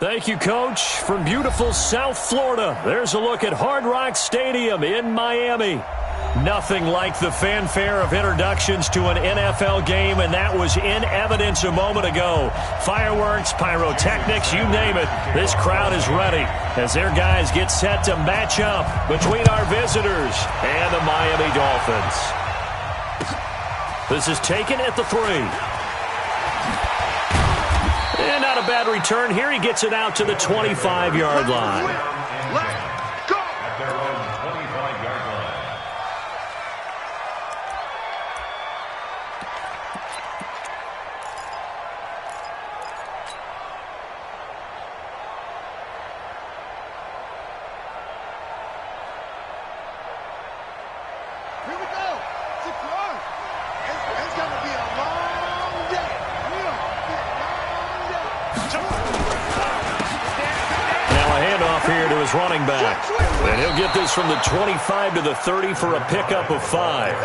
Thank you, Coach. From beautiful South Florida, there's a look at Hard Rock Stadium in Miami. Nothing like the fanfare of introductions to an NFL game, and that was in evidence a moment ago. Fireworks, pyrotechnics, you name it. This crowd is ready as their guys get set to match up between our visitors and the Miami Dolphins. This is taken at the 3. And not a bad return here. He gets it out to the 25-yard line. Running back, and he'll get this from the 25 to the 30 for a pickup of 5.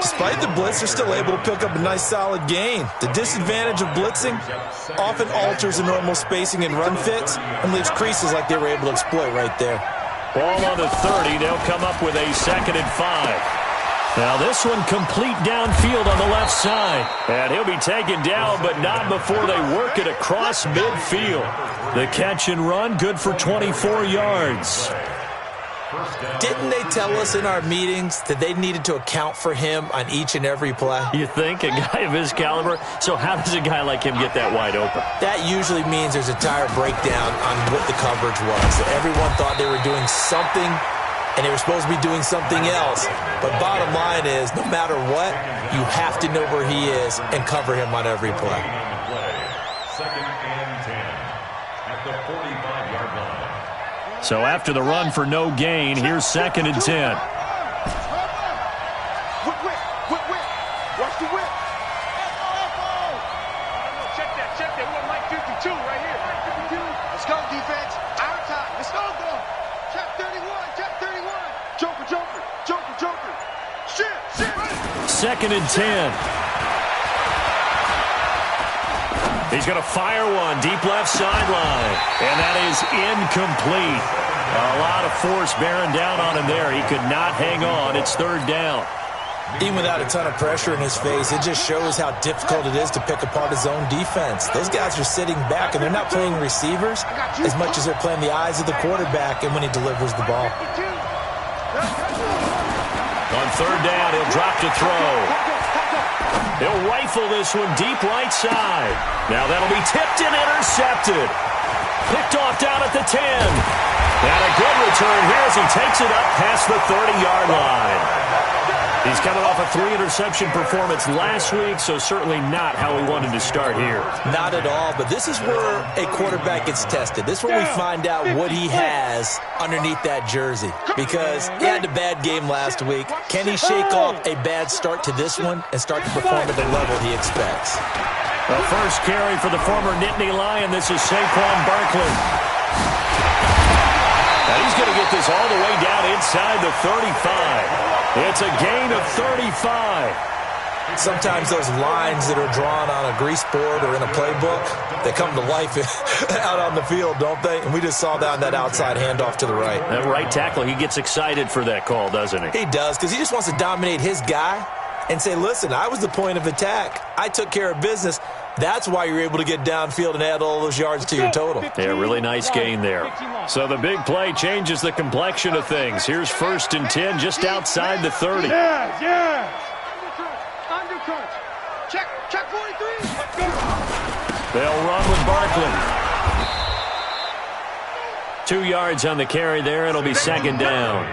Despite the blitz, they're still able to pick up a nice solid gain. The disadvantage of blitzing often alters the normal spacing and run fits and leaves creases like they were able to exploit right there. Ball on the 30. They'll come up with a 2nd and 5. Now this one complete downfield on the left side. And he'll be taken down, but not before they work it across midfield. The catch and run, good for 24 yards. Didn't they tell us in our meetings that they needed to account for him on each and every play? You think? A guy of his caliber? So how does a guy like him get that wide open? That usually means there's a tire breakdown on what the coverage was. Everyone thought they were doing something, and they were supposed to be doing something else. But bottom line is, no matter what, you have to know where he is and cover him on every play. 2nd and 10 at the 45-yard line. So after the run for no gain, here's 2nd and 10. Watch the whip. Check that. We got Mike 52 right here. Let's go, defense. Our time. Let's go. Check 31. Joker. Shit. 2nd and 10. He's going to fire one deep left sideline, and that is incomplete. A lot of force bearing down on him there. He could not hang on. It's 3rd down. Even without a ton of pressure in his face, it just shows how difficult it is to pick apart his own defense. Those guys are sitting back, and they're not playing receivers as much as they're playing the eyes of the quarterback and when he delivers the ball. On 3rd down, he'll drop to throw. He'll rifle this one deep right side. Now that'll be tipped and intercepted. Picked off down at the 10. And a good return here as he takes it up past the 30-yard line. He's coming off a 3-interception performance last week, so certainly not how he wanted to start here. Not at all, but this is where a quarterback gets tested. This is where we find out what he has underneath that jersey. Because he had a bad game last week. Can he shake off a bad start to this one and start to perform at the level he expects? The first carry for the former Nittany Lion. This is Saquon Barkley. Now he's going to get this all the way down inside the 35. It's a gain of 35. Sometimes those lines that are drawn on a grease board or in a playbook, they come to life out on the field, don't they? And we just saw that on that outside handoff to the right. That right tackle, he gets excited for that call, doesn't he? He does, because he just wants to dominate his guy and say, listen, I was the point of attack. I took care of business. That's why you're able to get downfield and add all those yards to your total. Yeah, really nice gain there. So the big play changes the complexion of things. Here's 1st and 10 just outside the 30. Yeah. Undercut. Check 43. They'll run with Barkley. 2 yards on the carry there. It'll be 2nd down.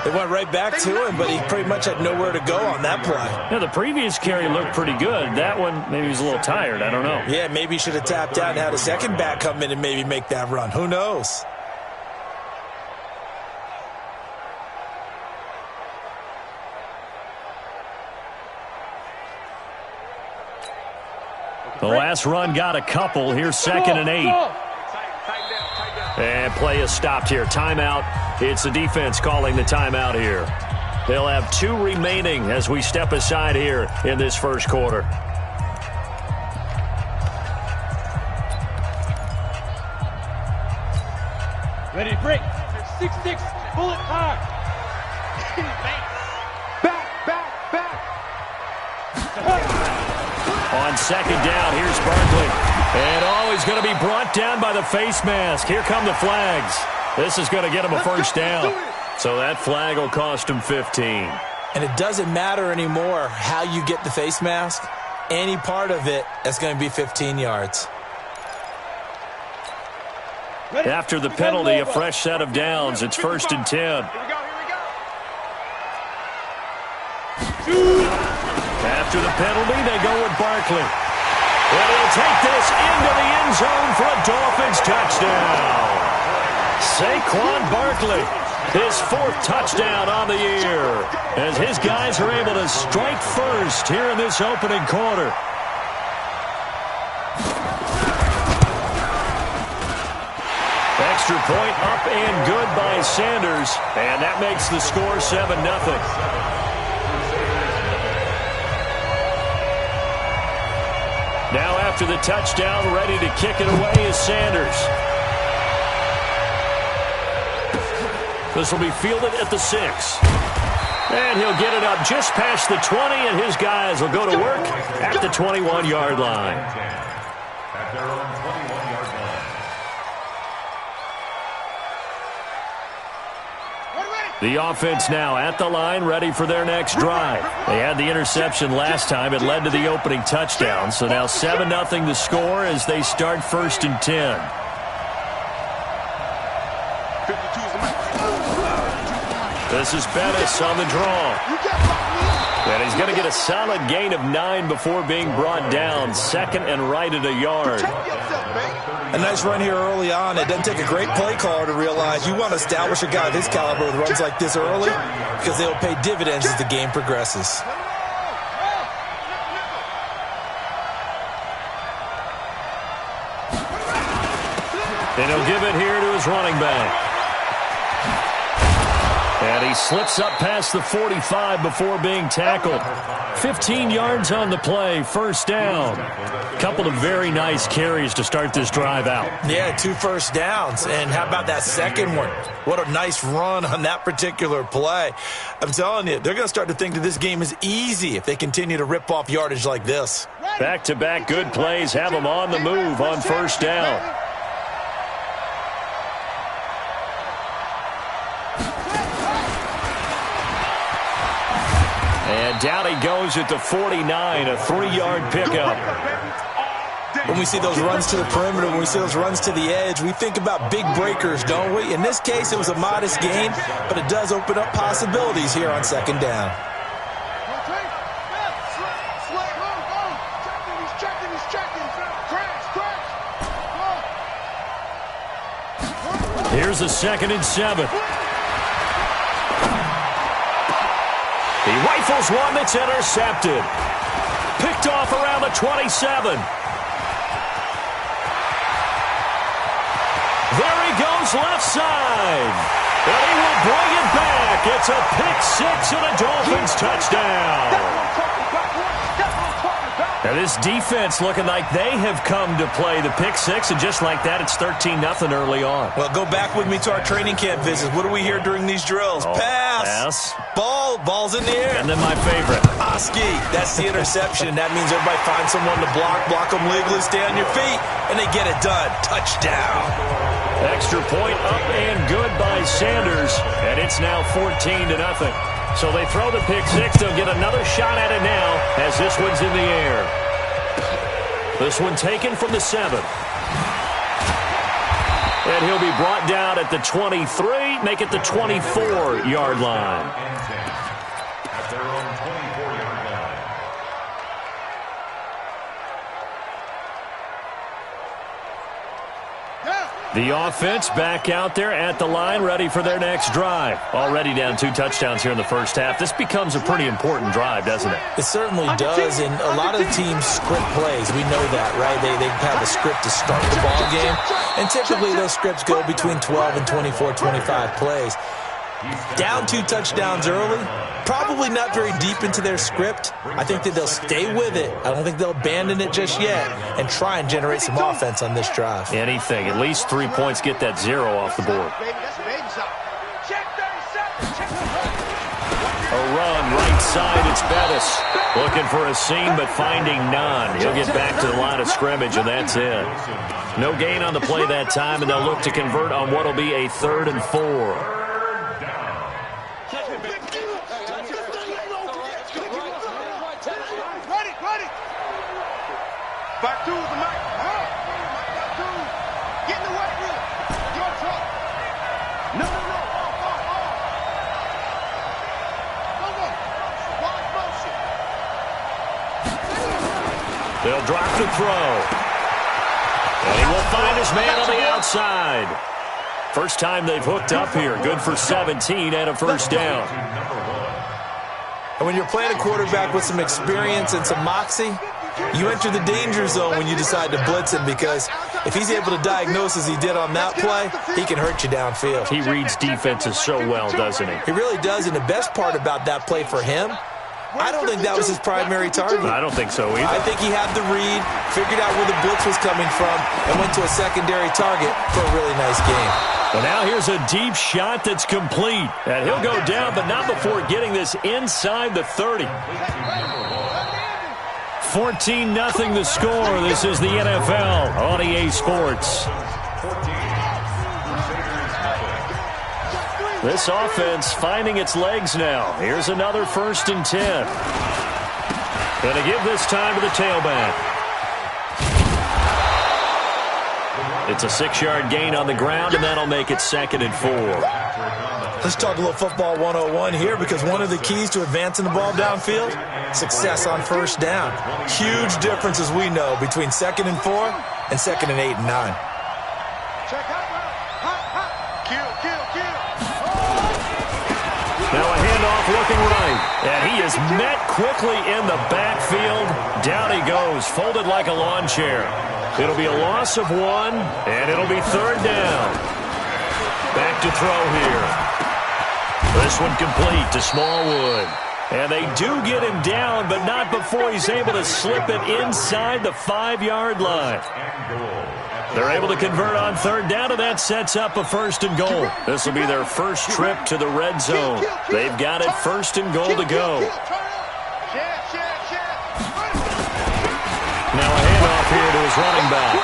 They went right back to him, but he pretty much had nowhere to go on that play. Yeah, the previous carry looked pretty good. That one, maybe he was a little tired. I don't know. Yeah, maybe he should have tapped out and had a second back come in and maybe make that run. Who knows? The last run got a couple. Here's 2nd and 8. And play is stopped here. Timeout. It's the defense calling the timeout here. They'll have 2 remaining as we step aside here in this first quarter. Ready, break. 6-6, pull it hard. Back. On second down, here's Barkley. And he's going to be brought down by the face mask. Here come the flags. This is going to get him a first down. So that flag will cost him 15. And it doesn't matter anymore how you get the face mask. Any part of it, that's going to be 15 yards. After the penalty, a fresh set of downs. It's 1st and 10. Here we go. After the penalty, they go with Barkley. And he'll take this into the end zone for a Dolphins touchdown. Saquon Barkley, his 4th touchdown on the year, as his guys are able to strike first here in this opening quarter. Extra point up and good by Sanders, and that makes the score 7-0. Now after the touchdown, ready to kick it away is Sanders. This will be fielded at the 6. And he'll get it up just past the 20, and his guys will go to work at the 21-yard line. At their own 21-yard line. The offense now at the line, ready for their next drive. They had the interception last time. It led to the opening touchdown. So now 7-0 the score as they start 1st and 10. This is Bettis on the draw. And he's going to get a solid gain of 9 before being brought down. 2nd and right at a yard. A nice run here early on. It doesn't take a great play caller to realize you want to establish a guy of his caliber with runs like this early because they'll pay dividends as the game progresses. And he'll give it here to his running back. And he slips up past the 45 before being tackled. 15 yards on the play, 1st down. Couple of very nice carries to start this drive out. Yeah, 2 first downs. And how about that second one? What a nice run on that particular play. I'm telling you, they're going to start to think that this game is easy if they continue to rip off yardage like this. Back-to-back good plays have them on the move on 1st down. And down he goes at the 49, a 3-yard pickup. When we see those runs to the perimeter, when we see those runs to the edge, we think about big breakers, don't we? In this case, it was a modest gain, but it does open up possibilities here on 2nd down. Here's a 2nd and 7. He rifles one that's intercepted. Picked off around the 27. There he goes left side. And he will bring it back. It's a pick 6 and a Dolphins touchdown. Now this defense looking like they have come to play the pick 6, and just like that, it's 13-0 early on. Well, go back with me to our training camp visits. What do we hear during these drills? Pass. Ball's in the air. And then my favorite. Oski. That's the interception. That means everybody finds someone to block them legally, stay on your feet, and they get it done. Touchdown. Extra point up and good by Sanders, and it's now 14-0. So they throw the pick 6. They'll get another shot at it now as this one's in the air. This one taken from the 7. And he'll be brought down at the 23, make it the 24-yard line. At their own 24-yard line. The offense back out there at the line, ready for their next drive. Already down 2 touchdowns here in the first half. This becomes a pretty important drive, doesn't it? It certainly does, and a lot of the teams script plays. We know that, right? They have a script to start the ball game, and typically those scripts go between 12 and 24, 25 plays. Down 2 touchdowns early, probably not very deep into their script. I think that they'll stay with it. I don't think they'll abandon it just yet and try and generate some offense on this drive. Anything. At least 3 points, get that 0 off the board. A run right side, it's Bettis. Looking for a seam, but finding none. He'll get back to the line of scrimmage, and that's it. No gain on the play that time, and they'll look to convert on what will be a 3rd and 4. Back to the mic. Get in the weight room. Your truck. No. Go. Watch motion. They'll drop the throw. And he will find his man on the outside. First time they've hooked up here. Good for 17 and a first down. And when you're playing a quarterback with some experience and some moxie, you enter the danger zone when you decide to blitz him, because if he's able to diagnose as he did on that play, he can hurt you downfield. He reads defenses so well, doesn't he? He really does, and the best part about that play for him, I don't think that was his primary target. I don't think so either. I think he had the read, figured out where the blitz was coming from, and went to a secondary target for a really nice game. Well, now here's a deep shot that's complete. And he'll go down, but not before getting this inside the 30. 14-0 the score. This is the NFL on EA Sports. This offense finding its legs now. Here's another 1st and 10. Going to give this time to the tailback. It's a 6-yard gain on the ground, and that'll make it 2nd and 4. Let's talk a little football 101 here, because one of the keys to advancing the ball downfield, success on first down. Huge difference, as we know, between 2nd and 4 and 2nd and 8 and 9. Now a handoff looking right, and he is met quickly in the backfield. Down he goes, folded like a lawn chair. It'll be a loss of 1, and it'll be 3rd down. Back to throw here. This one complete to Smallwood. And they do get him down, but not before he's able to slip it inside the 5-yard line. They're able to convert on 3rd down, and that sets up a 1st and goal. This will be their first trip to the red zone. They've got it 1st and goal to go. Now a handoff here to his running back.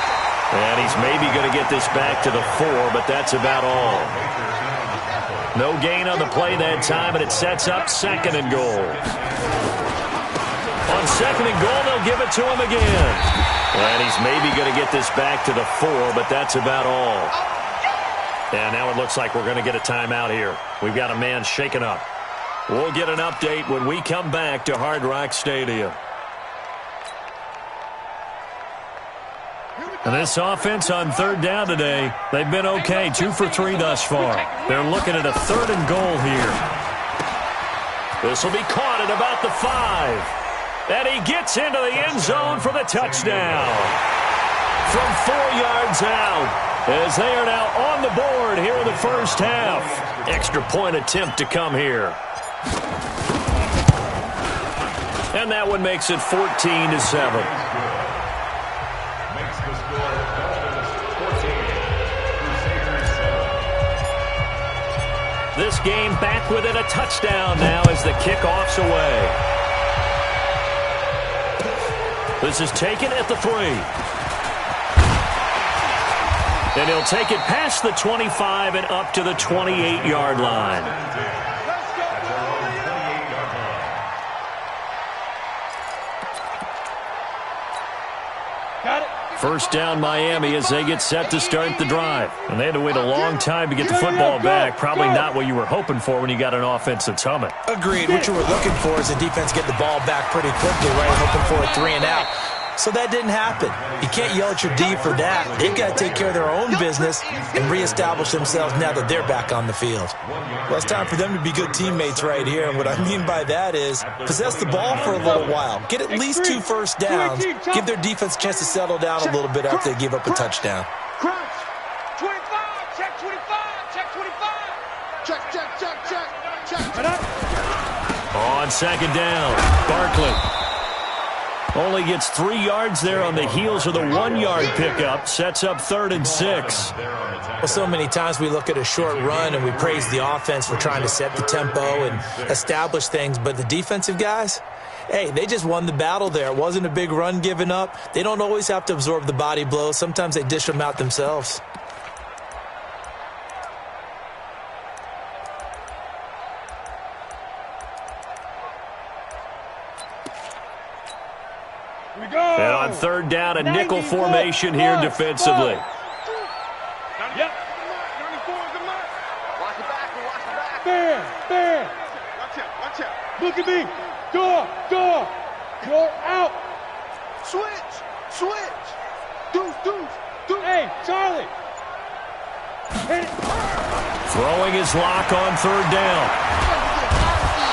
And he's maybe going to get this back to the 4, but that's about all. No gain on the play that time, and it sets up 2nd and goal. On 2nd and goal, they'll give it to him again. And he's maybe going to get this back to the 4, but that's about all. And now it looks like we're going to get a timeout here. We've got a man shaken up. We'll get an update when we come back to Hard Rock Stadium. And this offense on 3rd down today, they've been okay, 2 for 3 thus far. They're looking at a 3rd and goal here. This will be caught at about the 5. And he gets into the end zone for the touchdown. From 4 yards out, as they are now on the board here in the first half. Extra point attempt to come here. And that one makes it 14-7. This game back within a touchdown now as the kickoff's away. This is taken at the 3. And he'll take it past the 25 and up to the 28-yard line. Got it. First down Miami as they get set to start the drive. And they had to wait a long time to get the football back. Probably not what you were hoping for when you got an offense that's humming. Agreed. What you were looking for is the defense get the ball back pretty quickly, right? Hoping for a 3 and out. So that didn't happen. You can't yell at your D for that. They've got to take care of their own business and reestablish themselves now that they're back on the field. Well, it's time for them to be good teammates right here. And what I mean by that is possess the ball for a little while. Get at least 2 first downs. Give their defense a chance to settle down a little bit after they give up a touchdown. Crunch. 25. Check 25. Check 25. Check. On second down, Barkley only gets 3 yards there on the heels of the 1-yard pickup. Sets up 3rd and 6. Well, so many times we look at a short run and we praise the offense for trying to set the tempo and establish things. But the defensive guys, hey, they just won the battle there. It wasn't a big run given up. They don't always have to absorb the body blows. Sometimes they dish them out themselves. And on 3rd down, a nickel formation here defensively. Yep. Watch the back. Fair. Watch out. Look at me. Door. You're out. Switch. Deuce. Hey, Charlie. Hit it. Throwing his lock on 3rd down.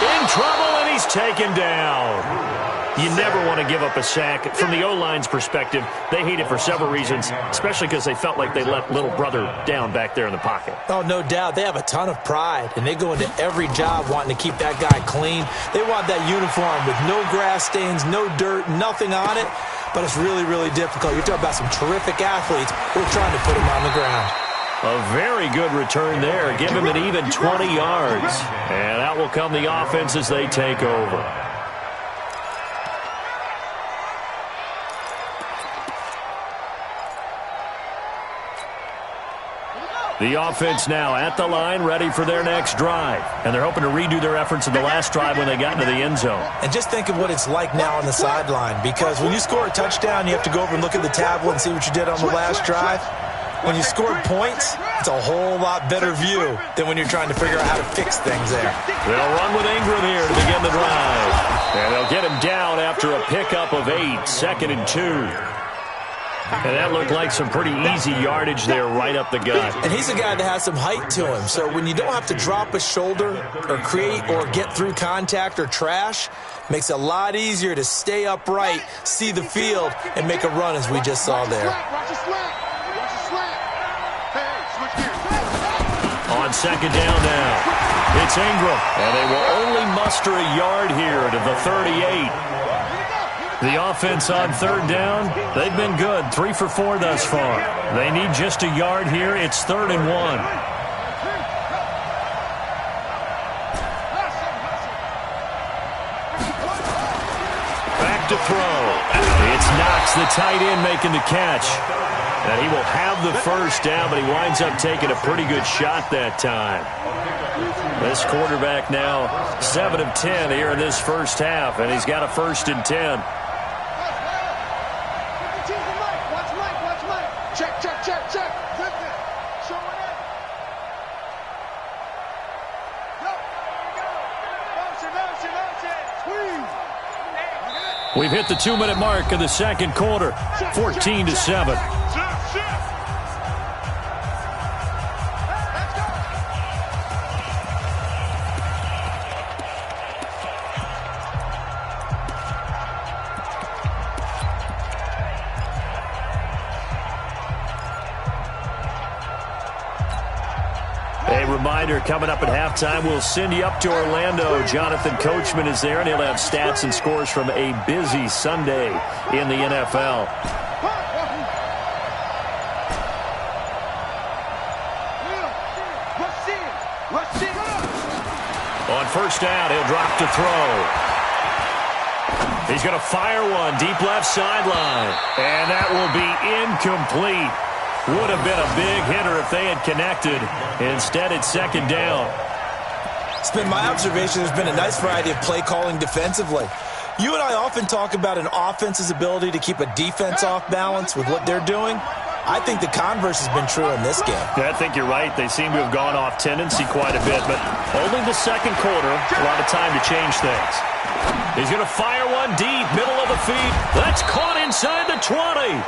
In trouble, and he's taken down. You never want to give up a sack. From the O-line's perspective, they hate it for several reasons, especially because they felt like they let little brother down back there in the pocket. Oh, no doubt. They have a ton of pride, and they go into every job wanting to keep that guy clean. They want that uniform with no grass stains, no dirt, nothing on it, but it's really, really difficult. You're talking about some terrific athletes who are trying to put him on the ground. A very good return there. Give him an even 20 yards. And out will come the offense as they take over. The offense now at the line, ready for their next drive. And they're hoping to redo their efforts in the last drive when they got into the end zone. And just think of what it's like now on the sideline, because when you score a touchdown, you have to go over and look at the tablet and see what you did on the last drive. When you scored points, it's a whole lot better view than when you're trying to figure out how to fix things there. They'll run with Ingram here to begin the drive. And they'll get him down after a pickup of 8, 2nd and 2. And that looked like some pretty easy yardage there right up the gut. And he's a guy that has some height to him. So when you don't have to drop a shoulder or create or get through contact or trash, makes it a lot easier to stay upright, see the field, and make a run as we just saw there. On second down now, it's Ingram. And they will only muster a yard here to the 38. The offense on 3rd down, they've been good. 3 for 4 thus far. They need just a yard here. It's 3rd and 1. Back to throw. It's Knox, the tight end, making the catch. And he will have the first down, but he winds up taking a pretty good shot that time. This quarterback now 7 of 10 here in this first half, and he's got a 1st and 10. Check. We've hit the 2-minute mark of the second quarter, 14-7. Reminder, coming up at halftime, we'll send you up to Orlando. Jonathan Coachman is there, and he'll have stats and scores from a busy Sunday in the NFL. On 1st down, he'll drop to throw. He's going to fire one deep left sideline, and that will be incomplete. Would have been a big hitter if they had connected. Instead, it's 2nd down. It's been my observation there's been a nice variety of play calling defensively. You and I often talk about an offense's ability to keep a defense off balance with what they're doing. I think the converse has been true in this game. Yeah, I think you're right. They seem to have gone off tendency quite a bit, but only the second quarter, a lot of time to change things. He's going to fire one deep, middle of the feet. That's caught inside the 20.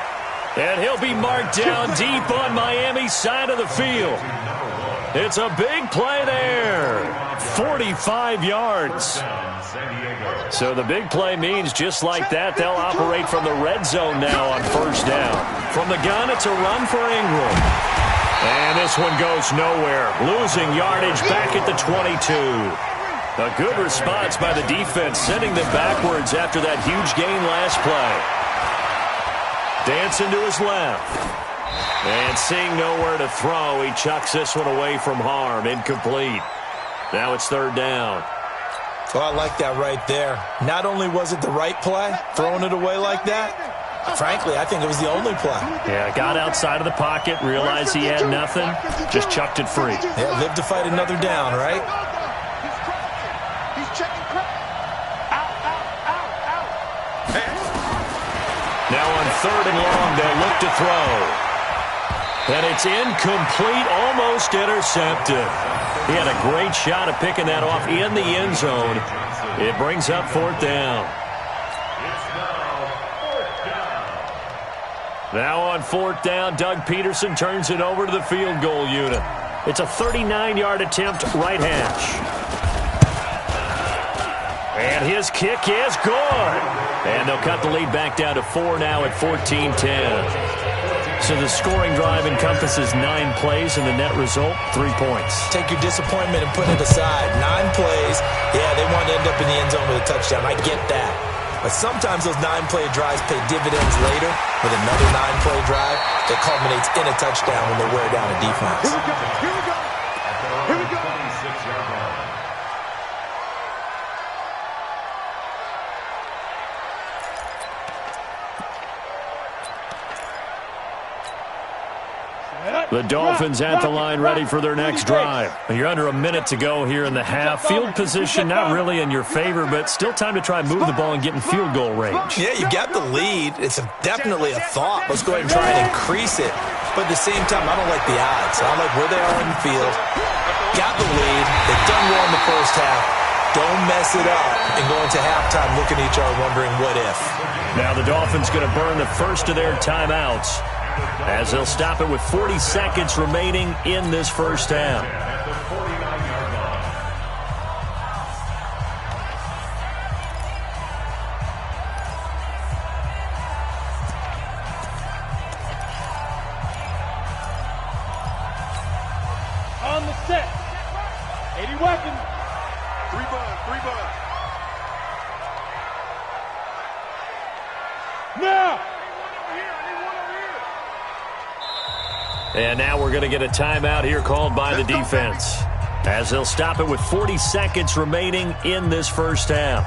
And he'll be marked down deep on Miami's side of the field. It's a big play there. 45 yards. So the big play means just like that, they'll operate from the red zone now on 1st down. From the gun, it's a run for Ingram. And this one goes nowhere. Losing yardage back at the 22. A good response by the defense, sending them backwards after that huge gain last play. Dancing to his left. And seeing nowhere to throw, he chucks this one away from harm. Incomplete. Now it's third down. Oh, I like that right there. Not only was it the right play, throwing it away like that, frankly, I think it was the only play. Yeah, got outside of the pocket, realized he had nothing, just chucked it free. Yeah, live to fight another down, right? He's checking crap. Out. Now on third and long, they'll look to throw. And it's incomplete, almost intercepted. He had a great shot at picking that off in the end zone. It brings up fourth down. Now on fourth down, Doug Peterson turns it over to the field goal unit. It's a 39-yard attempt, right hash. And his kick is good. And they'll cut the lead back down to 4 now at 14-10. So the scoring drive encompasses 9 plays, and the net result, 3 points. Take your disappointment and put it aside. 9 plays. Yeah, they want to end up in the end zone with a touchdown. I get that. But sometimes those 9-play drives pay dividends later with another 9-play drive that culminates in a touchdown when they wear down a defense. Here we go. Here we go. 26-yard line. The Dolphins at the line ready for their next drive. You're under a minute to go here in the half. Field position not really in your favor, but still time to try and move the ball and get in field goal range. Yeah, you got the lead. It's definitely a thought. Let's go ahead and try and increase it. But at the same time, I don't like the odds. I don't like where they are in the field. Got the lead. They've done well in the first half. Don't mess it up and go into halftime looking at each other wondering what if. Now the Dolphins going to burn the first of their timeouts as they'll stop it with 40 seconds remaining in this first half. At the 49-yard line. On the set. 80 weapons. 3 bud. Now. And now we're going to get a timeout here called by the defense as they'll stop it with 40 seconds remaining in this first half.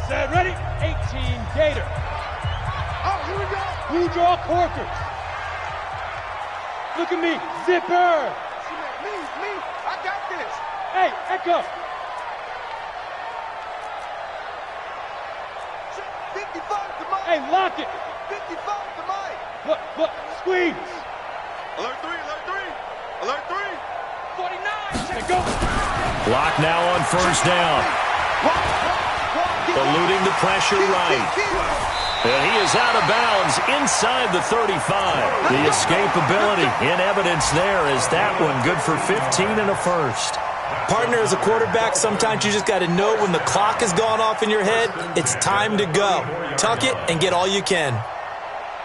Set, ready? 18 Gator. Oh, here we go. Blue draw corkers. Look at me. Zipper. Me. I got this. Hey, Echo. 55 to Mike. Hey, lock it. 55 to Mike. Look, squeeze. Alert 3. Alert 3. 49. Check go. Block now on first down. Eluding the pressure right. And he is out of bounds inside the 35. The escapability in evidence there is that one good for 15 and a first. Partner, as a quarterback, sometimes you just got to know when the clock has gone off in your head, it's time to go. Tuck it and get all you can.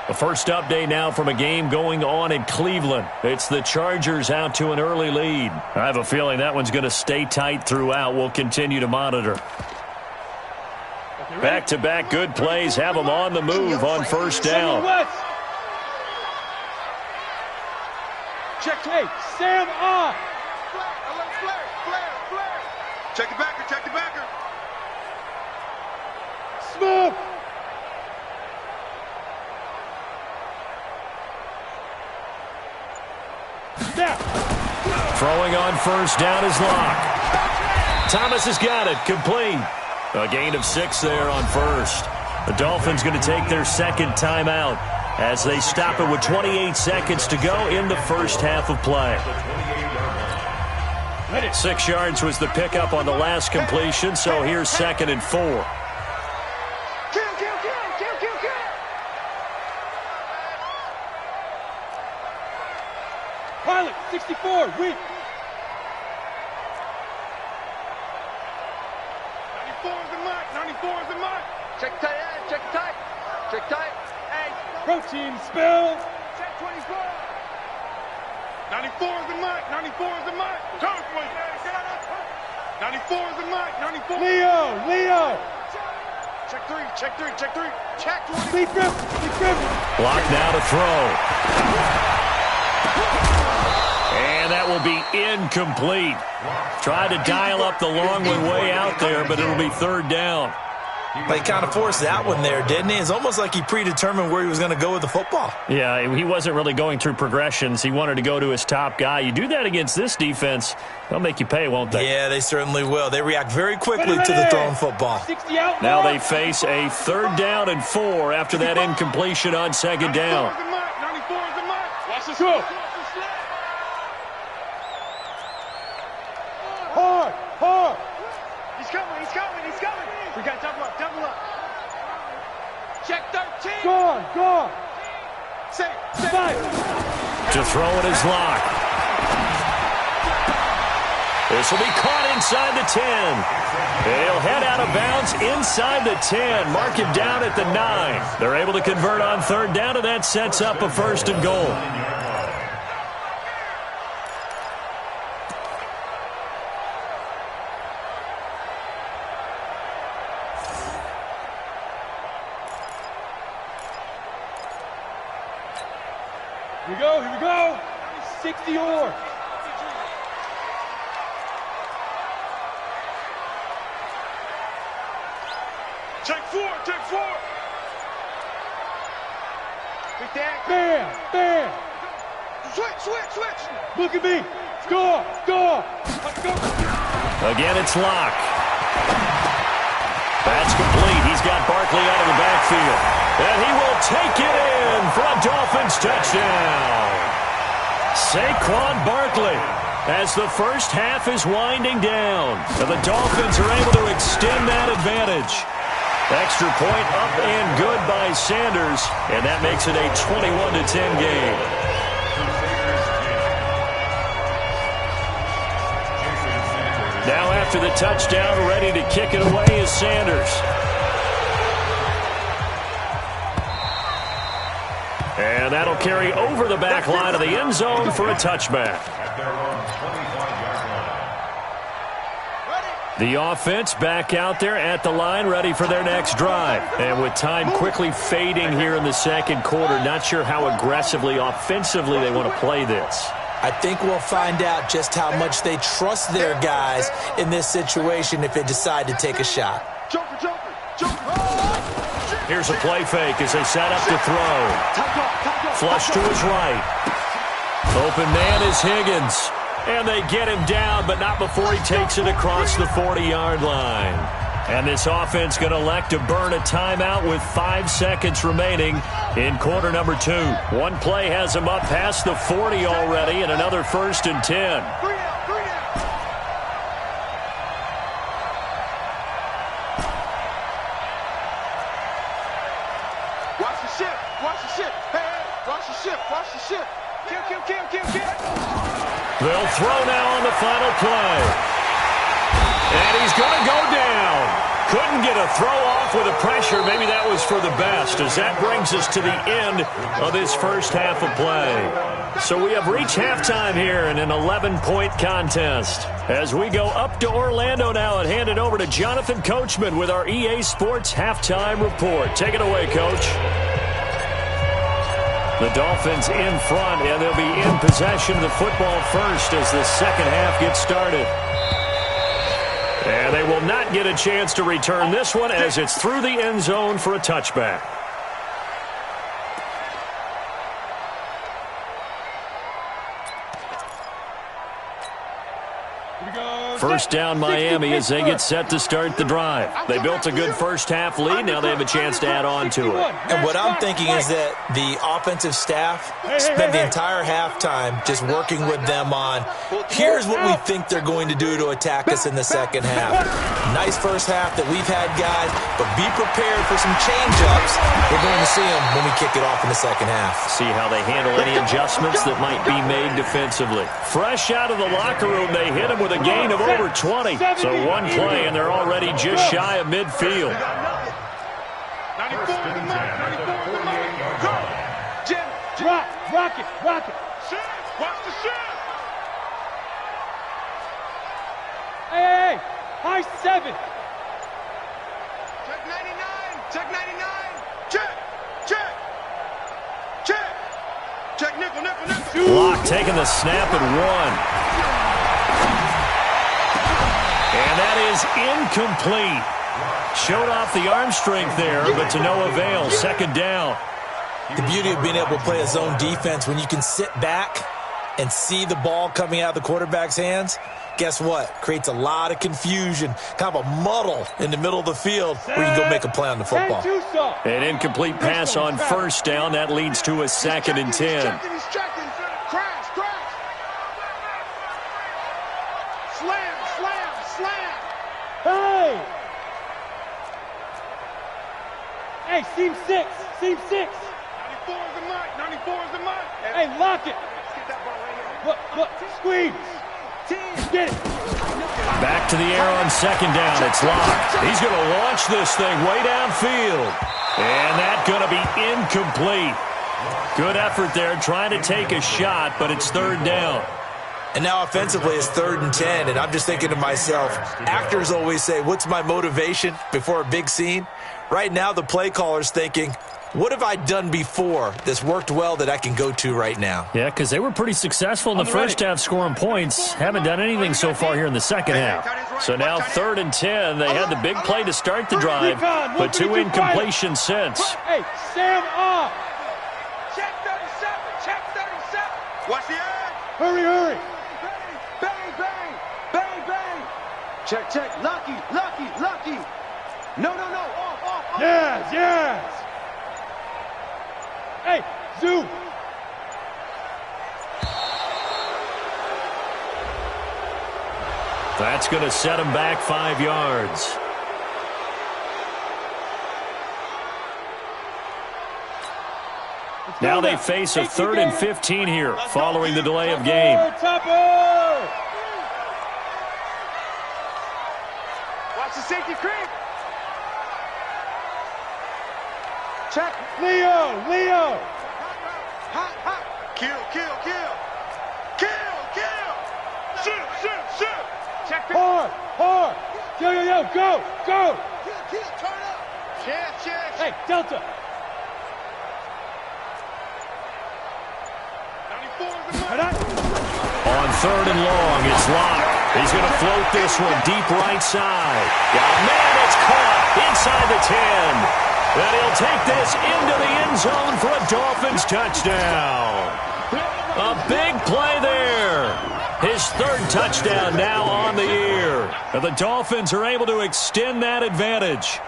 The first update now from a game going on in Cleveland. It's the Chargers out to an early lead. I have a feeling that one's going to stay tight throughout. We'll continue to monitor. Back-to-back good plays have them on the move on first down. Check, hey, Sam on. Flare. Check the backer. Smooth. Snap. Throwing on first down is Locke. Thomas has got it, complete. A gain of 6 there on first. The Dolphins going to take their second timeout as they stop it with 28 seconds to go in the first half of play. 6 yards was the pickup on the last completion, so here's 2nd and 4. Kill. Pilot, 64, weak. 94 is the mark. Check tight. Hey. Protein spill. Check 24. 94 is the mic. 94 is the mic. Turn, please. 94 is the mic. 94. Leo. Check three. Check 20. Lee Griffin. Block now to throw. And that will be incomplete. Tried to dial up the long one way out there, but it'll be third down. But he kind of forced that one there, didn't he? It's almost like he predetermined where he was going to go with the football. Yeah, he wasn't really going through progressions. He wanted to go to his top guy. You do that against this defense, they'll make you pay, won't they? Yeah, they certainly will. They react very quickly to the thrown football. Now they face a 3rd down and 4 after that incompletion on 2nd down. 94 is the mic. Watch this go. Hard. He's coming. We got double up. Check 13. Gone. Say. To throw it is locked. This will be caught inside the 10. He'll head out of bounds inside the 10. Mark him down at the 9. They're able to convert on 3rd down, and that sets up a 1st and goal. Here we go. 60 or. Check four. Big Dan. Bam. Switch. Look at me. Score. Let's go. Again, it's locked. That's complete. He's got Barkley out of the backfield. And he will take it in for a Dolphins touchdown. Saquon Barkley, as the first half is winding down. So the Dolphins are able to extend that advantage. Extra point up and good by Sanders. And that makes it a 21-10 game. Now after the touchdown, ready to kick it away is Sanders. And that'll carry over the back line of the end zone for a touchback. The offense back out there at the line, ready for their next drive. And with time quickly fading here in the 2nd quarter, not sure how aggressively, offensively they want to play this. I think we'll find out just how much they trust their guys in this situation if they decide to take a shot. Joker. Here's a play fake as they set up to throw. Flush to his right. Open man is Higgins. And they get him down, but not before he takes it across the 40-yard line. And this offense going to elect to burn a timeout with 5 seconds remaining in quarter number 2. One play has him up past the 40 already, and another 1st and 10. Watch the ship. Kill. They'll throw now on the final play. And he's going to go down. Couldn't get a throw off with the pressure. Maybe that was for the best, as that brings us to the end of this first half of play. So we have reached halftime here in an 11-point contest. As we go up to Orlando now and hand it over to Jonathan Coachman with our EA Sports Halftime Report. Take it away, Coach. The Dolphins in front, and they'll be in possession of the football first as the second half gets started. And they will not get a chance to return this one as it's through the end zone for a touchback. First down Miami as they get set to start the drive. They built a good first half lead. Now they have a chance to add on to it. And what I'm thinking is that the offensive staff spent the entire halftime just working with them on, here's what we think they're going to do to attack us in the second half. Nice first half that we've had, guys, but be prepared for some change-ups. We're going to see them when we kick it off in the second half. See how they handle any adjustments that might be made defensively. Fresh out of the locker room, they hit him with a gain of over 20. So one play, and they're already just shy of midfield. 94 Rock it. Watch the shift. Hey, high 7. Check 99. Check 99. Check. Check. Check. Check nickel, nickel, nickel. Block taking the snap at 1. And that is incomplete. Showed off the arm strength there, but to no avail. Second down. The beauty of being able to play a zone defense when you can sit back and see the ball coming out of the quarterback's hands, guess what? Creates a lot of confusion, kind of a muddle in the middle of the field where you can go make a play on the football. An incomplete pass on first down. That leads to a 2nd and 10. He's checking. Crash, crash. Slam, slam, slam. Hey! Hey, seam 6. Seam 6. 94 is the mic. 94 is the mic. Hey, lock it. Let's get that ball right here. Look, squeeze. Get it. Back to the air on 2nd down. It's locked. He's going to launch this thing way downfield. And that's going to be incomplete. Good effort there trying to take a shot, but it's 3rd down. And now offensively it's 3rd and 10, and I'm just thinking to myself, actors always say, what's my motivation before a big scene? Right now the play caller's thinking, what have I done before that's worked well that I can go to right now? Yeah, because they were pretty successful in the first half scoring points. Haven't done anything so far here in the second half. So now 3rd and 10. They had the big play to start the drive, but 2 incompletions since. Hey, Sam off. Check 37. Check 37. Watch the edge. Hurry, hurry. Bang, bang. Bang, bang. Check, check. Lucky, lucky, lucky. No. Off. Yes. Hey, zoom. That's going to set him back 5 yards. Now they face a 3rd and 15 here following the delay of game. Topper. Watch the safety creep. Check. Leo. Hot. Kill. Shoot. Check. Hard. Yo, go. Kill. Turn up. Check. Hey, Delta. 94 is the mic. On 3rd and long, it's locked. He's going to float this one deep right side. Yeah, man, it's caught inside the 10. And he'll take this into the end zone for a Dolphins touchdown. A big play there. His 3rd touchdown now on the year. And the Dolphins are able to extend that advantage.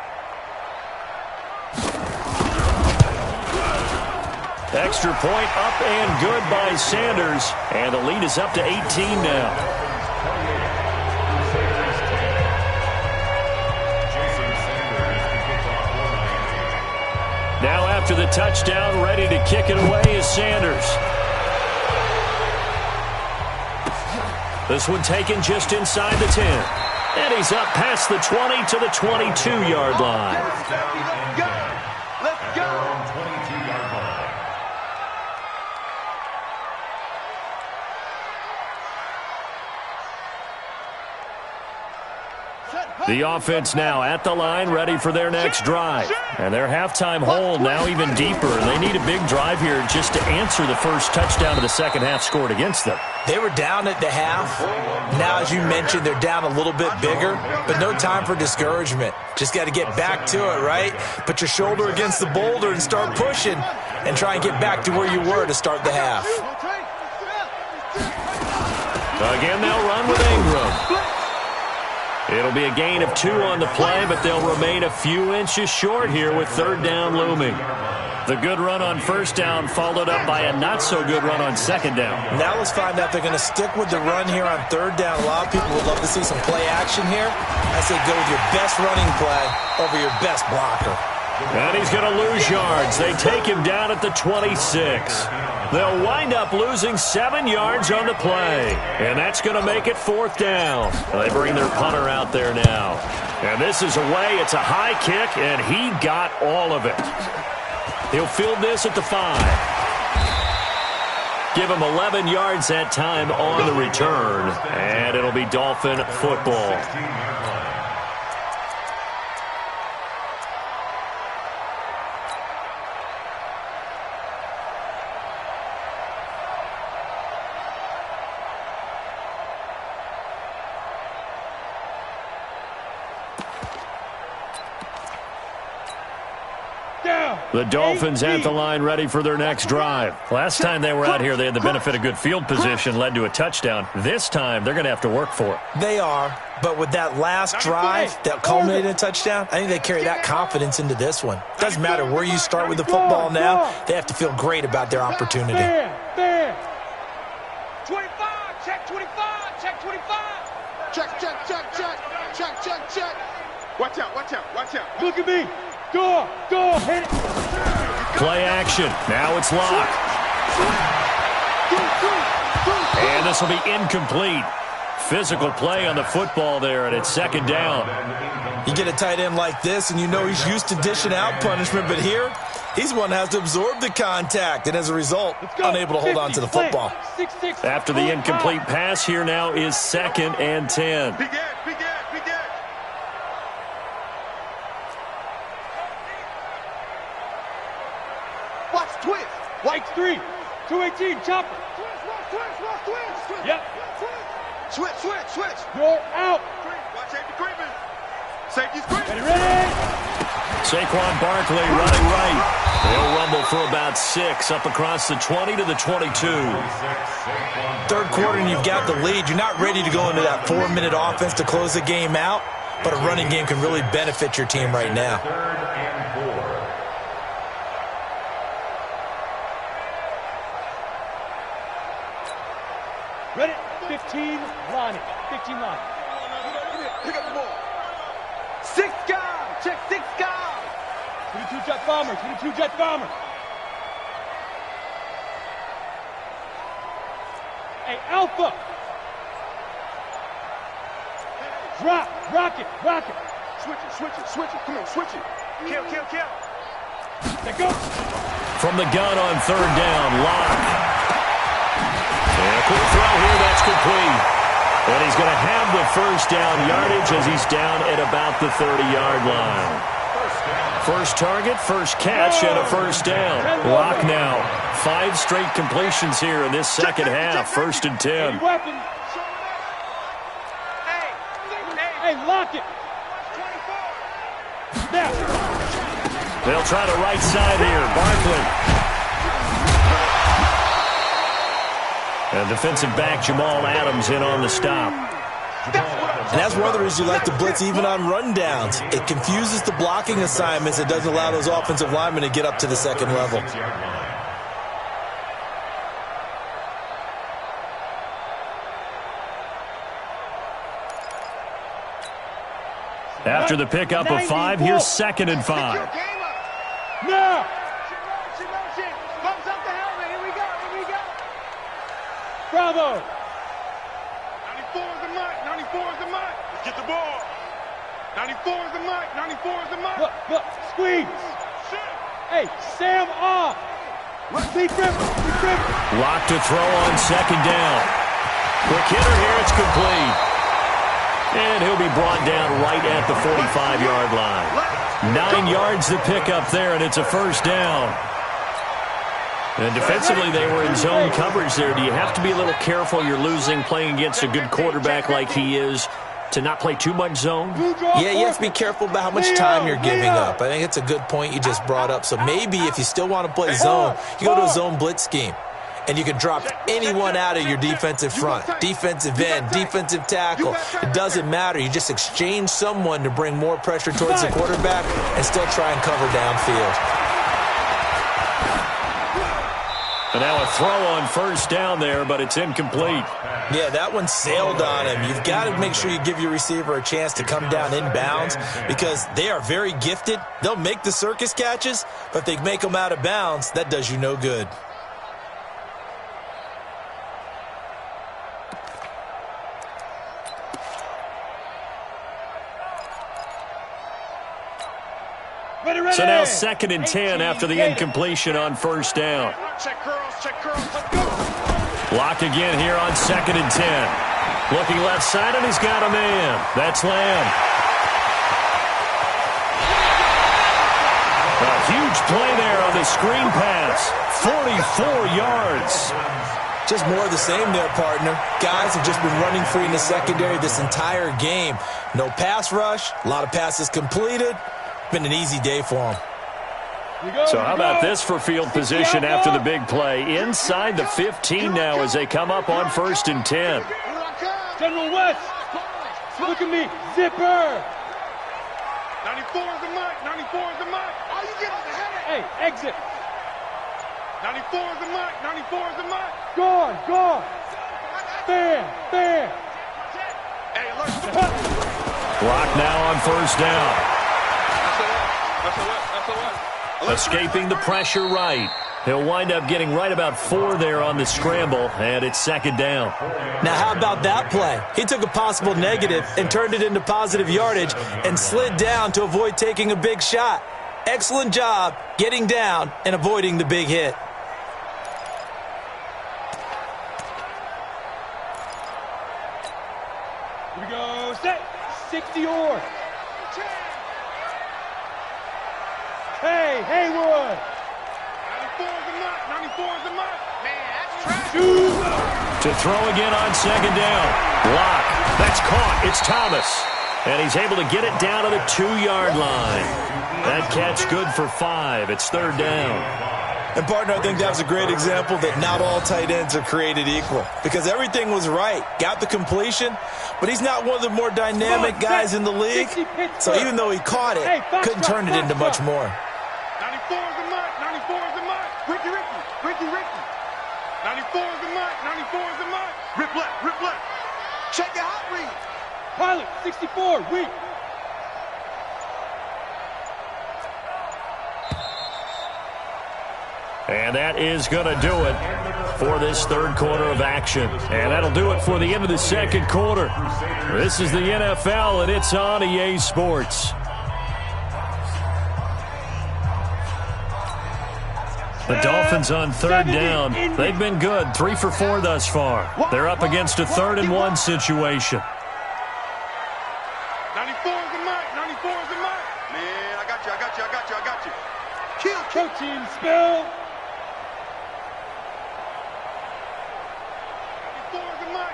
Extra point up and good by Sanders. And the lead is up to 18 now. Now after the touchdown, ready to kick it away is Sanders. This one taken just inside the 10. And he's up past the 20 to the 22-yard line. Let's go. The offense now at the line, ready for their next drive. And their halftime hole now even deeper. They need a big drive here just to answer the first touchdown of the second half scored against them. They were down at the half. Now, as you mentioned, they're down a little bit bigger, but no time for discouragement. Just got to get back to it, right? Put your shoulder against the boulder and start pushing and try and get back to where you were to start the half. Again, they'll run with Ingram. It'll be a gain of 2 on the play, but they'll remain a few inches short here with 3rd down looming. The good run on first down followed up by a not-so-good run on second down. Now let's find out if they're going to stick with the run here on 3rd down. A lot of people would love to see some play action here. I say go with your best running play over your best blocker. And he's going to lose yards. They take him down at the 26. They'll wind up losing 7 yards on the play. And that's going to make it 4th down. They bring their punter out there now. And this is away. It's a high kick, and he got all of it. He'll field this at the 5. Give him 11 yards that time on the return, and it'll be Dolphin football. The Dolphins at the line ready for their next drive. Last time they were out here, they had the benefit of good field position, led to a touchdown. This time, they're going to have to work for it. They are, but with that last drive that culminated in a touchdown, I think they carry that confidence into this one. Doesn't matter where you start with the football now, they have to feel great about their opportunity. 25, check 25, check 25. Check, check, check, check, check, check, check. Watch out, watch out, watch out. Look at me. Go, hit it. Play action. Now it's locked. And this will be incomplete. Physical play on the football there, and it's second down. You get a tight end like this, and you know he's used to dishing out punishment, but here, he's one that has to absorb the contact, and as a result, unable to hold on to the football. After the incomplete pass, here now is 2nd and 10. Big Ed. Watch twist. White's 3. 218, chopper. Twist. Yep. Switch. You're out. Watch safety creeping. Safety's creeping. Ready? Saquon Barkley running right. They'll rumble for about 6 up across the 20 to the 22. Third quarter and you've got the lead. You're not ready to go into that 4-minute offense to close the game out, but a running game can really benefit your team right now. Ready? 15 line. 15 line. Pick up the ball. 6 guys. Check 6 guys. 22 jet bomber. 22 jet bomber. Hey, Alpha. Drop. Rocket. Switch it. Come on, switch it. Kill. Let go. From the gun on 3rd down, Lock. And a quick throw here, that's complete. And he's going to have the first down yardage as he's down at about the 30-yard line. First target, first catch, and a first down. Lock now. 5 straight completions here in this second half. 1st and 10. Weapon. Hey, lock it. Now. They'll try the right side here. Barkley. And defensive back Jamal Adams in on the stop. And that's one of the reasons you like to blitz even on rundowns. It confuses the blocking assignments. It doesn't allow those offensive linemen to get up to the second level. After the pickup of 5, here's 2nd and 5. Now. Bumps up the helmet. Here we go. Bravo. 94 is the mic. Let's get the ball. 94 is the mic. Look. Squeeze. Hey, Sam off. Deep rip. Lock to throw on 2nd down. Quick hitter here. It's complete. And he'll be brought down right at the 45-yard line. 9 yards to pick up there, and it's a first down. And defensively, they were in zone coverage there. Do you have to be a little careful? You're losing playing against a good quarterback like he is to not play too much zone? Yeah, you have to be careful about how much time you're giving up. I think it's a good point you just brought up. So maybe if you still want to play zone, you go to a zone blitz scheme. And you can drop anyone out of your defensive front, defensive end, defensive tackle. It doesn't matter. You just exchange someone to bring more pressure towards the quarterback and still try and cover downfield. And now a throw on first down there, but it's incomplete. Yeah, that one sailed on him. You've got to make sure you give your receiver a chance to come down inbounds because they are very gifted. They'll make the circus catches, but if they make them out of bounds, that does you no good. So now 2nd and 10 after the incompletion on first down. Check curls, let's go. Block again here on 2nd and 10. Looking left side, and he's got a man. That's Lamb. A huge play there on the screen pass. 44 yards. Just more of the same there, partner. Guys have just been running free in the secondary this entire game. No pass rush, a lot of passes completed. Been an easy day for them. So how about this for field position after the big play? Inside the 15 now as they come up on 1st and 10. General West, look at me, zipper. 94 is the mic, 94 is the mic. All you get is a headache. Hey, exit. 94 is the mic, 94 is the mic. Gone. Fair. Hey, alert. Block now on 1st down. That's a what? Escaping the pressure right. He'll wind up getting right about 4 there on the scramble, and it's 2nd down. Now, how about that play? He took a possible negative and turned it into positive yardage and slid down to avoid taking a big shot. Excellent job getting down and avoiding the big hit. Here we go, set. 60 or. Hey, Haywood. 94 is the mic, 94 is the mic. Man, that's trash. To throw again on 2nd down. Block. That's caught. It's Thomas. And he's able to get it down to the 2-yard line. That catch good for 5. It's 3rd down. And, partner, I think that was a great example that not all tight ends are created equal. Because everything was right. Got the completion, but he's not one of the more dynamic guys in the league. So even though he caught it, couldn't turn it into much more. 94 is the mic, 94 is the mic. Ricky. 94 is the mic, 94 is the mic. Rip left. Check your hot read. Pilot, 64, weak. And that is going to do it for this 3rd quarter of action. And that'll do it for the end of the 2nd quarter. This is the NFL, and it's on EA Sports. The Dolphins on 3rd down. They've been good. 3 for 4 thus far. They're up against a 3rd and 1 situation. 94 is the mic, 94 is the mic. Man, I got you. Kill. Protein spill.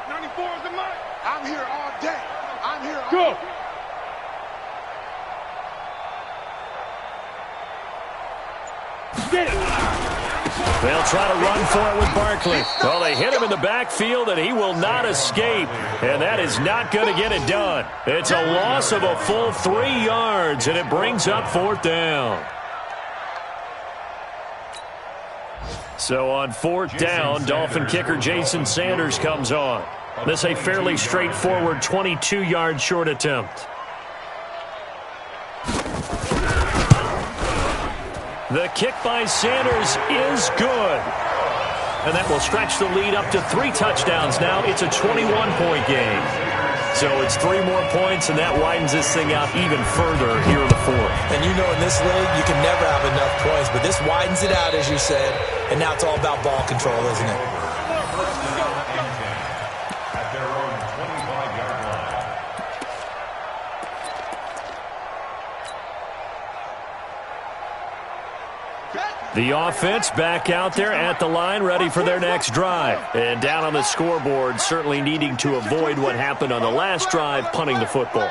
94 is the mic. I'm here all day. Go. Get it. They'll try to run for it with Barkley. Well, they hit him in the backfield, and he will not escape. And that is not going to get it done. It's a loss of a full 3 yards, and it brings up 4th down. So on 4th down, Dolphin kicker Jason Sanders comes on. This a fairly straightforward 22-yard short attempt. The kick by Sanders is good. And that will stretch the lead up to 3 touchdowns now. It's a 21-point game. So it's 3 more points, and that widens this thing out even further here in the 4th. And you know in this league, you can never have enough points, but this widens it out, as you said, and now it's all about ball control, isn't it? At their own 25-yard line. The offense back out there at the line, ready for their next drive. And down on the scoreboard, certainly needing to avoid what happened on the last drive, punting the football.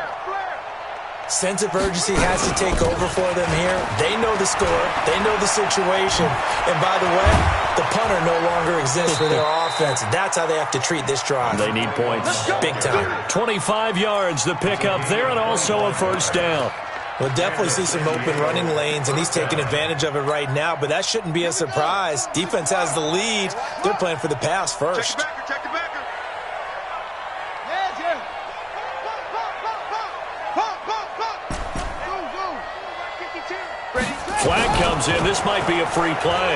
Sense of urgency has to take over for them here. They know the score. They know the situation. And by the way, the punter no longer exists for their offense. That's how they have to treat this drive. They need points. Big time. 25 yards, the pickup there, and also a 1st down. We'll definitely see some open running lanes, and he's taking advantage of it right now, but that shouldn't be a surprise. Defense has the lead. They're playing for the pass first. Check the backer. Flag comes in. This might be a free play.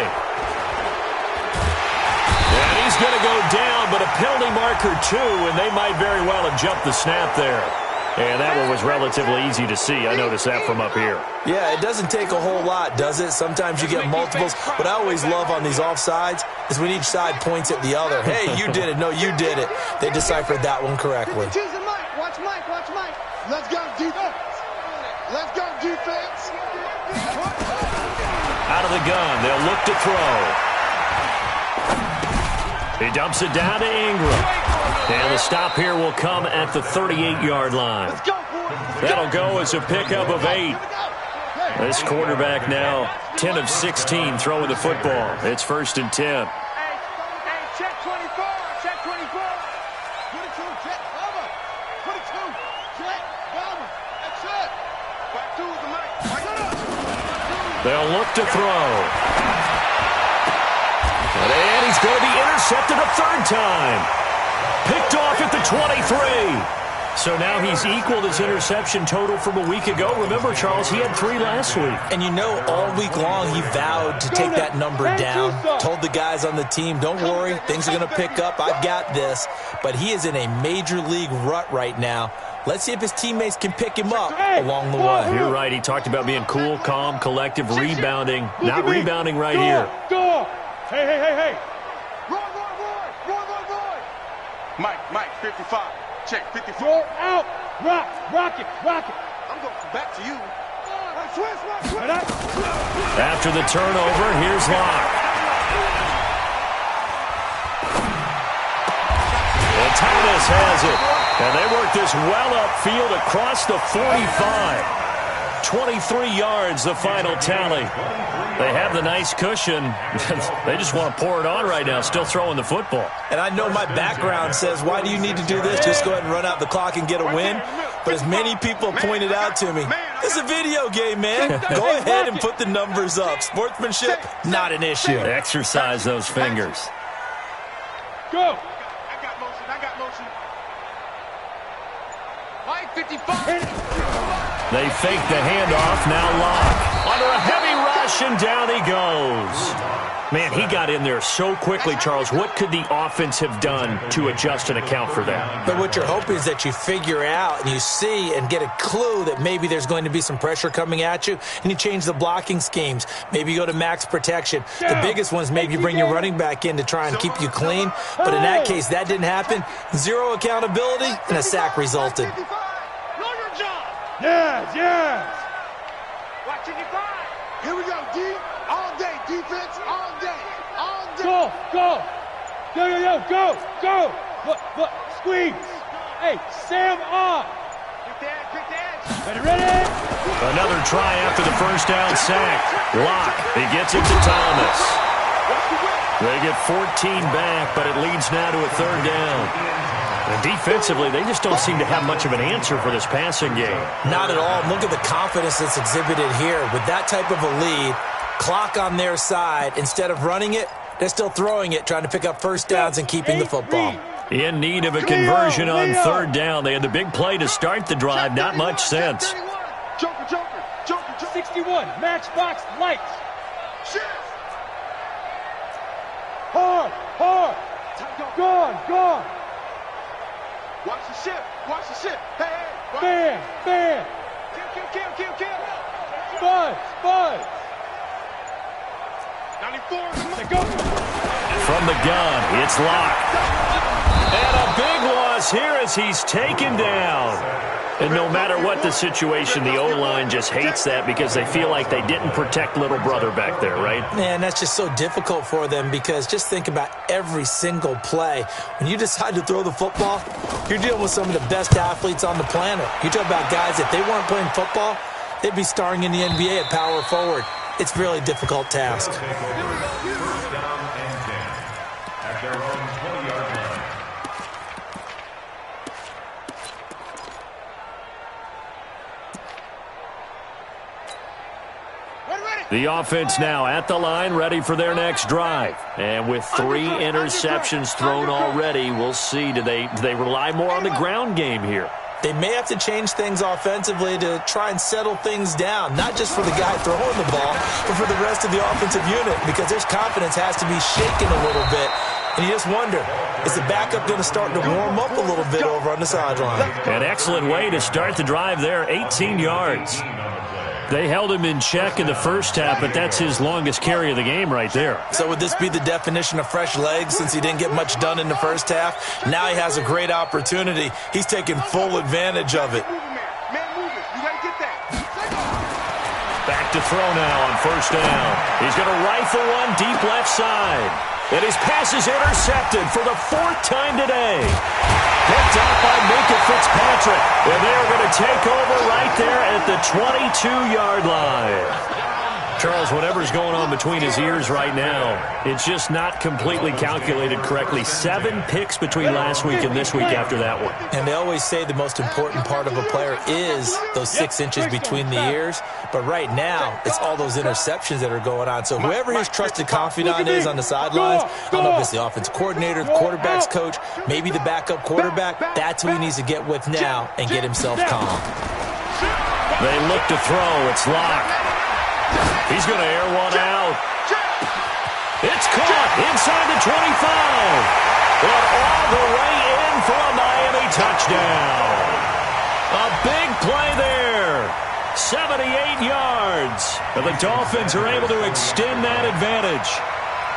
And he's going to go down, but a penalty marker too, and they might very well have jumped the snap there. And that one was relatively easy to see. I noticed that from up here. Yeah, it doesn't take a whole lot, does it? Sometimes you get multiples. What I always love on these offsides is when each side points at the other. Hey, you did it. No, you did it. They deciphered that one correctly. Watch Mike. Let's go, defense. Let's go, defense. Out of the gun, they'll look to throw. He dumps it down to Ingram. And the stop here will come at the 38-yard line. That'll go as a pickup of 8. This quarterback now 10 of 16 throwing the football. It's 1st and 10. Hey, check 24. Check 24. 22, check, cover. 22, check, cover. That's it. Back to the mic. They'll look to throw. And he's going to be intercepted a 3rd time. Picked off at the 23. So now he's equaled his interception total from a week ago. Remember, Charles, he had 3 last week. And you know, all week long he vowed to take that number down. Told the guys on the team, don't worry, things are going to pick up. I've got this. But he is in a major league rut right now. Let's see if his teammates can pick him up along the way. You're right. He talked about being cool, calm, collective, rebounding. Not rebounding right here. Go! Hey. Roy. Mike, 55. Check, 55. You're out. Rock it. I'm going back to you. Switch. After the turnover, here's Locke. And Thomas has it. And they work this well upfield across the 45. 23 yards, the final tally. They have the nice cushion. They just want to pour it on right now, still throwing the football. And I know my background says, why do you need to do this? Just go ahead and run out the clock and get a win. But as many people pointed out to me, it's a video game, man. Go ahead and put the numbers up. Sportsmanship, not an issue. Exercise those fingers. Go! I got motion. Mike, 55. They fake the handoff, now Locke. Under a heavy rush, and down he goes. Man, he got in there so quickly, Charles. What could the offense have done to adjust and account for that? But what you're hoping is that you figure out and you see and get a clue that maybe there's going to be some pressure coming at you, and you change the blocking schemes. Maybe you go to max protection. The biggest one is maybe you bring your running back in to try and keep you clean. But in that case, that didn't happen. 0 accountability, and a sack resulted. Yes. Watch it, here we go, D. All day, defense, all day. Go. Look, squeeze. Hey, Sam on. Quick the edge. Ready? Another try after the first down sack. Locke, he gets it to Thomas. They get 14 back, but it leads now to a 3rd down. And defensively, they just don't seem to have much of an answer for this passing game. Not at all. Look at the confidence that's exhibited here. With that type of a lead, clock on their side, instead of running it, they're still throwing it, trying to pick up first downs and keeping the football. In need of a conversion on 3rd down. They had the big play to start the drive. Not much sense. Joker. 61, matchbox lights. Hard. Gone. Watch the ship. Hey. Bam. Kill. Spud. 94. Go. From the gun, it's Locke. And a big loss here as he's taken down. And no matter what the situation, the O-line just hates that because they feel like they didn't protect little brother back there, right? Man, that's just so difficult for them because just think about every single play. When you decide to throw the football, you're dealing with some of the best athletes on the planet. You talk about guys, if they weren't playing football, they'd be starring in the NBA at power forward. It's a really difficult task. The offense now at the line, ready for their next drive. And with 3 interceptions thrown already, we'll see. Do they rely more on the ground game here? They may have to change things offensively to try and settle things down, not just for the guy throwing the ball, but for the rest of the offensive unit, because their confidence has to be shaken a little bit And you just wonder, is the backup going to start to warm up a little bit over on the sideline? An excellent way to start the drive there, 18 yards. They held him in check in the first half, but that's his longest carry of the game right there. So would this be the definition of fresh legs since he didn't get much done in the first half? Now he has a great opportunity. He's taking full advantage of it. Back to throw now on first down. He's going to rifle one deep left side. And his pass is intercepted for the 4th time today. Picked up by Minka Fitzpatrick. And they're going to take over right there at the 22-yard line. Charles, whatever's going on between his ears right now, it's just not completely calculated correctly. 7 picks between last week and this week after that one. And they always say the most important part of a player is those 6 inches between the ears. But right now, it's all those interceptions that are going on. So whoever his trusted confidant is on the sidelines, I don't know if it's the offensive coordinator, the quarterback's coach, maybe the backup quarterback, that's who he needs to get with now and get himself calm. They look to throw. It's locked. He's going to air one out. It's caught inside the 25. And all the way in for a Miami touchdown. A big play there. 78 yards. But the Dolphins are able to extend that advantage.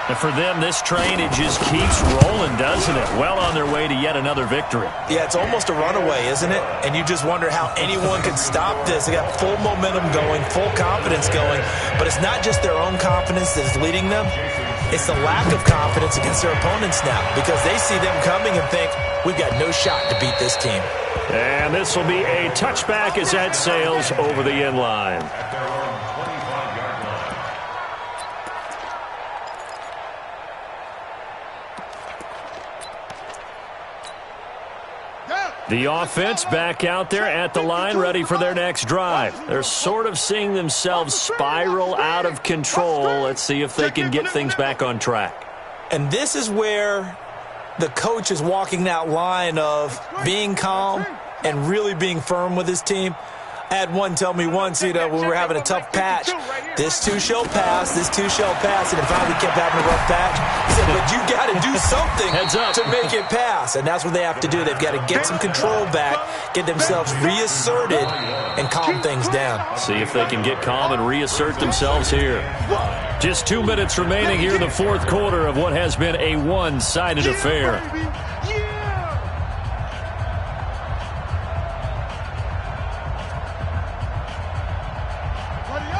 And for them, this train, it just keeps rolling, doesn't it? Well on their way to yet another victory. Yeah, it's almost a runaway, isn't it? And you just wonder how anyone can stop this. They got full momentum going, full confidence going. But it's not just their own confidence that is leading them. It's the lack of confidence against their opponents now because they see them coming and think, we've got no shot to beat this team. And this will be a touchback as that sails over the end line. The offense back out there at the line, ready for their next drive. They're sort of seeing themselves spiral out of control. Let's see if they can get things back on track. And this is where the coach is walking that line of being calm and really being firm with his team. I had one tell me once, when we were having a tough patch, this too shall pass, this too shall pass, and finally we kept having a rough patch. He said, but you got to do something to make it pass, and that's what they have to do. They've got to get some control back, get themselves reasserted, and calm things down. See if they can get calm and reassert themselves here. Just 2 minutes remaining here in the 4th quarter of what has been a one-sided affair.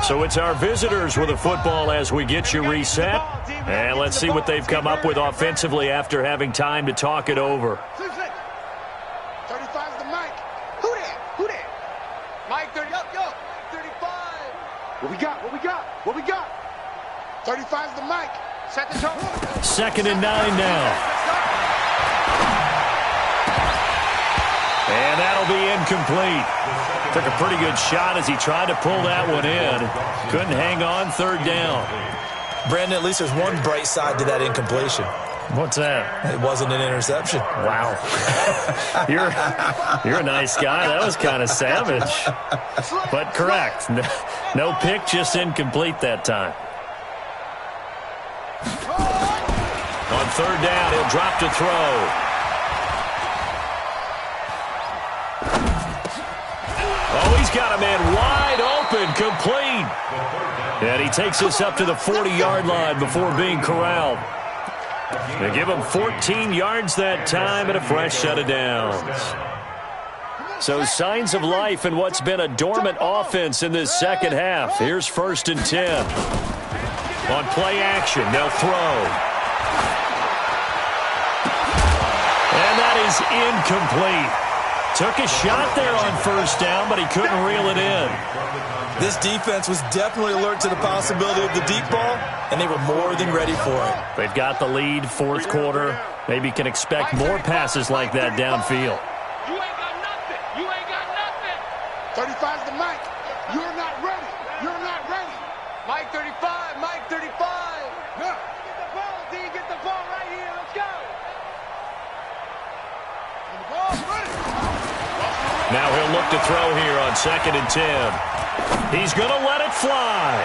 So it's our visitors with the football as we get you reset. And let's see what they've come up with offensively after having time to talk it over. 35's the Mike. Who that? Mike, 30, yo, 35. What we got? 35's the Mike. Set the tone. 2nd and 9 now. And that'll be incomplete. Took a pretty good shot as he tried to pull that one in. Couldn't hang on, 3rd down. Brandon, at least there's one bright side to that incompletion. What's that? It wasn't an interception. Wow. You're a nice guy. That was kind of savage. But correct. No pick, just incomplete that time. On 3rd down, he'll drop to throw. Oh, he's got a man wide open, complete. And he takes us up to the 40-yard line before being corralled. They give him 14 yards that time and a fresh set of downs. So signs of life in what's been a dormant offense in this second half. Here's 1st and 10. On play action, they'll throw. And that is incomplete. Took a shot there on 1st down, but he couldn't reel it in. This defense was definitely alert to the possibility of the deep ball, and they were more than ready for it. They've got the lead, 4th quarter. Maybe can expect more passes like that downfield. You ain't got nothing. 35's the Mike. You're not ready. Mike 35. No. Get the ball, D. Get the ball right here. Let's go. And the ball's ready. Now he'll look to throw here on 2nd and 10. He's going to let it fly.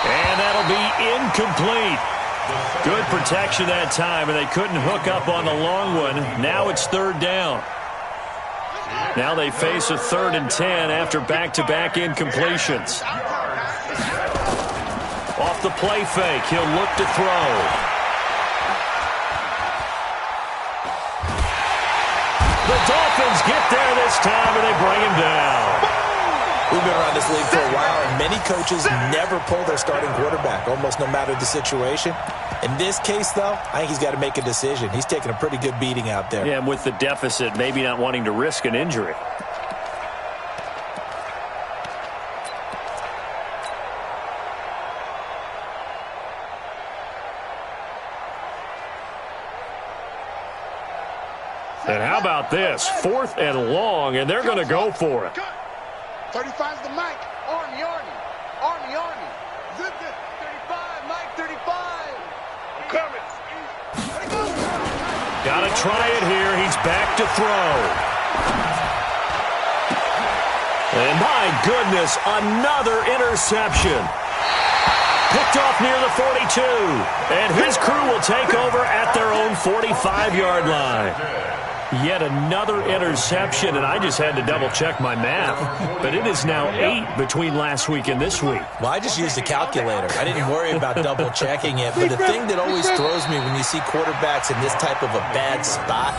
And that'll be incomplete. Good protection that time, and they couldn't hook up on the long one. Now it's 3rd down. Now they face a 3rd and 10 after back-to-back incompletions. Off the play fake, he'll look to throw. The Dolphins get there this time, and they bring him down. We've been around this league for a while, and many coaches never pull their starting quarterback, almost no matter the situation. In this case, though, I think he's got to make a decision. He's taking a pretty good beating out there. Yeah, and with the deficit, maybe not wanting to risk an injury. And how about this? 4th and long, and they're going to go for it. 35's the Mike. Army. Zip it. 35, Mike, 35. I'm coming. Got to try it here. He's back to throw. And my goodness, another interception. Picked off near the 42. And his crew will take over at their own 45-yard line. Yet another interception, and I just had to double-check my math. But it is now 8 between last week and this week. Well, I just used a calculator. I didn't worry about double-checking it. But the thing that always throws me when you see quarterbacks in this type of a bad spot,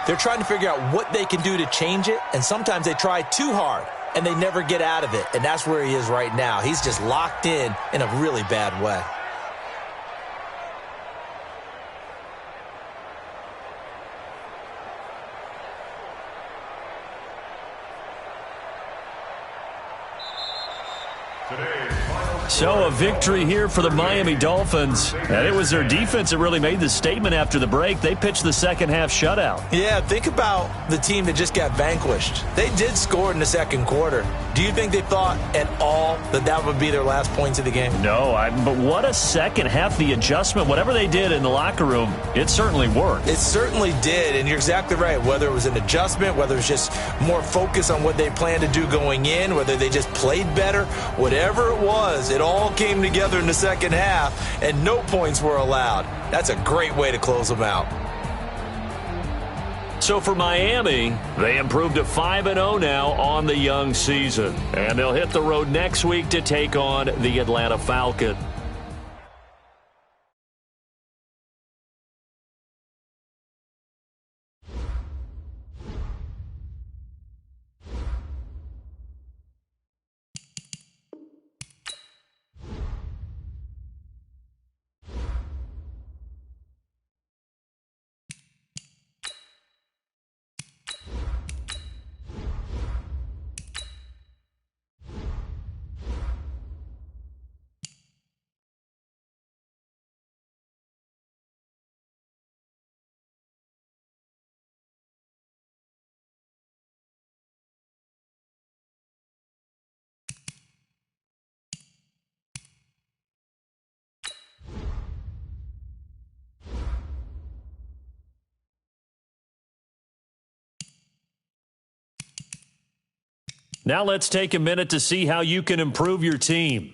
they're trying to figure out what they can do to change it, and sometimes they try too hard, and they never get out of it. And that's where he is right now. He's just locked in a really bad way. So a victory here for the Miami Dolphins. And it was their defense that really made the statement after the break. They pitched the second-half shutout. Yeah, think about the team that just got vanquished. They did score in the second quarter. Do you think they thought at all that that would be their last points of the game? No, but what a second half. The adjustment, whatever they did in the locker room, it certainly worked. It certainly did, and you're exactly right. Whether it was an adjustment, whether it was just more focus on what they planned to do going in, whether they just played better, whatever it was, it all came together in the second half, and no points were allowed. That's a great way to close them out. So for Miami, they improved to 5-0 now on the young season. And they'll hit the road next week to take on the Atlanta Falcons. Now let's take a minute to see how you can improve your team.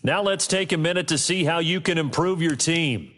Now let's take a minute to see how you can improve your team.